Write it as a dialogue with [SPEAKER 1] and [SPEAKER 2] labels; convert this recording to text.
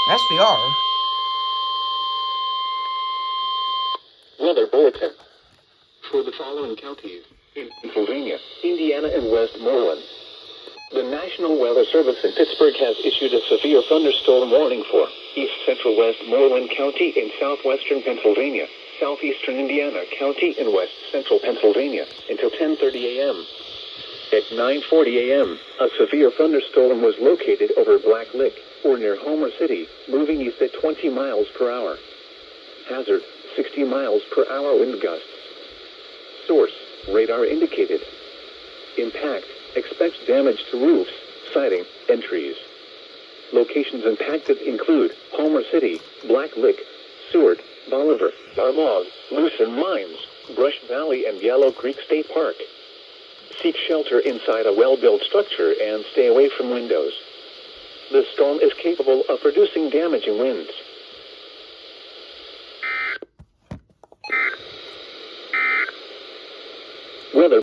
[SPEAKER 1] SBR?
[SPEAKER 2] Weather bulletin. For the following counties in Pennsylvania, Indiana, and Westmoreland. The National Weather Service in Pittsburgh has issued a severe thunderstorm warning for East Central Westmoreland County in southwestern Pennsylvania, southeastern Indiana County, and west central Pennsylvania until 10:30 a.m. At 9:40 a.m., a severe thunderstorm was located over Black Lick, or near Homer City, moving east at 20 miles per hour. Hazard, 60 miles per hour wind gusts. Source, radar indicated. Impact, expect damage to roofs, siding, and trees. Locations impacted include Homer City, Black Lick, Seward, Bolivar, Armagh, Lucerne Mines, Brush Valley, and Yellow Creek State Park. Seek shelter inside a well-built structure and stay away from windows. The storm is capable of producing damaging winds. Weather